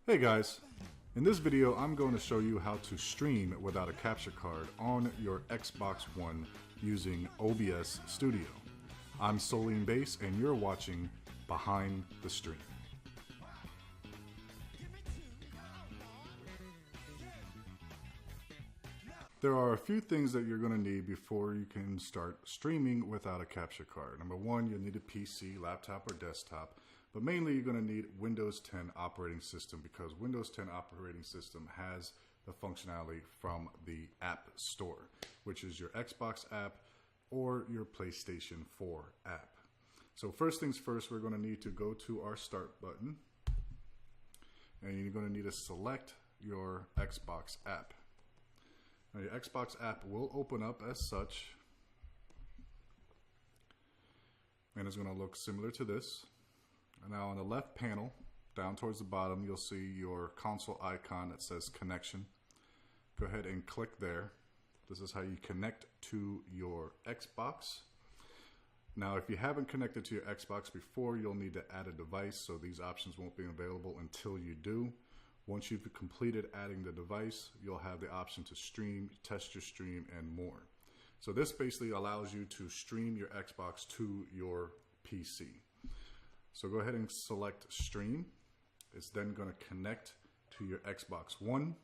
Hey guys, in this video I'm going to show you how to stream without a capture card on your Xbox One using OBS Studio. I'm Soline Base and you're watching Behind the Stream. There are a few things that you're going to need before you can start streaming without a capture card. Number one, you'll need a PC, laptop, or desktop, but mainly you're going to need Windows 10 operating system because Windows 10 operating system has the functionality from the App Store, which is your Xbox app or your PlayStation 4 app. So first things first, we're going to need to go to our Start button, and you're going to need to select your Xbox app. Now your Xbox app will open up as such, and it's going to look similar to this. And now on the left panel, down towards the bottom, you'll see your console icon that says connection. Go ahead and click there. This is how you connect to your Xbox. Now if you haven't connected to your Xbox before, you'll need to add a device, so these options won't be available until you do. Once you've completed adding the device, you'll have the option to stream, test your stream, and more. So this basically allows you to stream your Xbox to your PC. So go ahead and select stream. It's then going to connect to your Xbox One.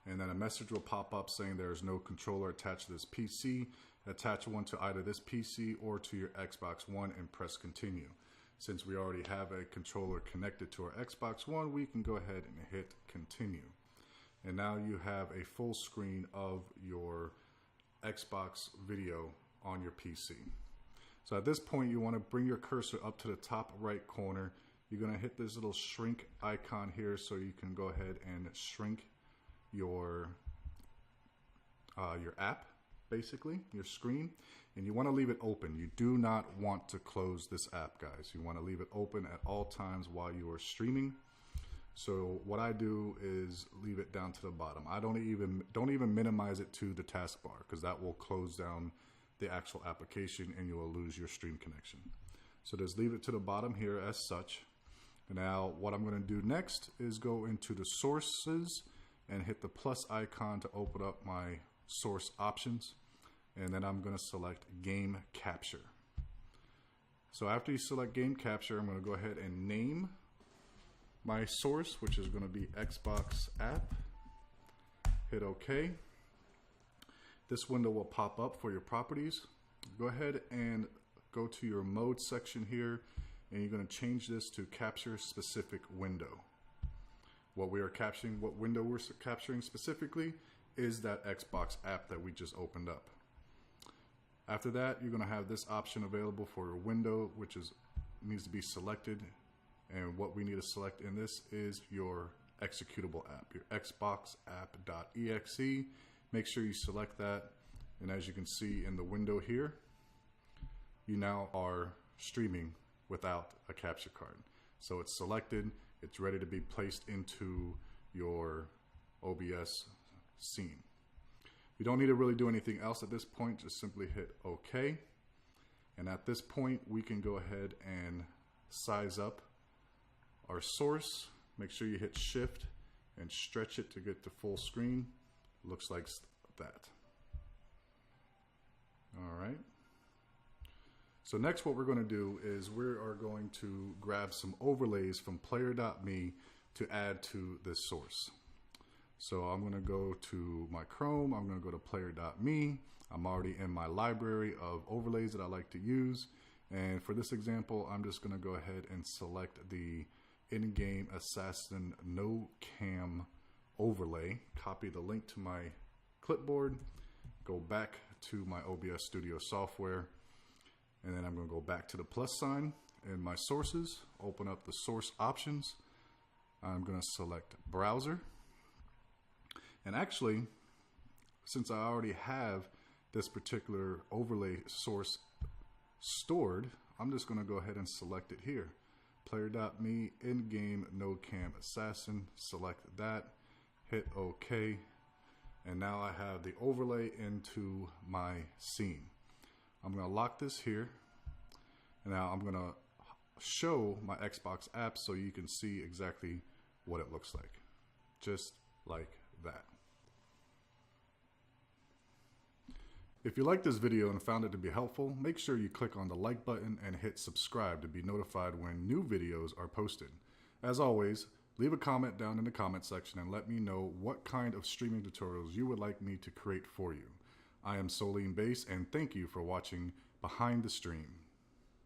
And then a message will pop up saying there is no controller attached to this PC. Attach one to either this PC or to your Xbox One and press continue. Since we already have a controller connected to our Xbox One, we can go ahead and hit continue. And now you have a full screen of your Xbox video on your PC. So at this point, you want to bring your cursor up to the top right corner. You're going to hit this little shrink icon here so you can go ahead and shrink your app, basically, your screen, and you want to leave it open. You do not want to close this app, guys. You want to leave it open at all times while you are streaming. So what I do is leave it down to the bottom. I don't even minimize it to the taskbar because that will close down the actual application and you will lose your stream connection. So just leave it to the bottom here as such. And now what I'm going to do next is go into the sources and hit the plus icon to open up my source options. And then I'm going to select game capture. So after you select game capture, I'm going to go ahead and name my source, which is going to be Xbox app. Hit OK. This window will pop up for your properties. Go ahead and go to your mode section here, and you're going to change this to capture specific window. What window we're capturing specifically is that Xbox app that we just opened up. After that, you're going to have this option available for your window, which needs to be selected. And what we need to select in this is your executable app, your Xbox app.exe. Make sure you select that. And as you can see in the window here, you now are streaming without a capture card. So it's selected, it's ready to be placed into your OBS scene. You don't need to really do anything else at this point, just simply hit OK. And at this point, we can go ahead and size up our source. Make sure you hit Shift and stretch it to get to full screen. Looks like that. All right. So next what we're going to do is we are going to grab some overlays from player.me to add to this source. So I'm going to go to my Chrome. I'm going to go to player.me. I'm already in my library of overlays that I like to use. And for this example, I'm just going to go ahead and select the in-game assassin no cam overlay, copy the link to my clipboard, go back to my OBS Studio software, and then I'm going to go back to the plus sign in my sources, open up the source options. I'm going to select browser. And actually, since I already have this particular overlay source stored, I'm just going to go ahead and select it here. Player.me in-game no cam assassin, select that, hit OK, and now I have the overlay into my scene. I'm going to lock this here, and now I'm going to show my Xbox app so you can see exactly what it looks like. Just like that. If you liked this video and found it to be helpful, make sure you click on the like button and hit subscribe to be notified when new videos are posted. As always, leave a comment down in the comment section and let me know what kind of streaming tutorials you would like me to create for you. I am Solean Base, and thank you for watching Behind the Stream.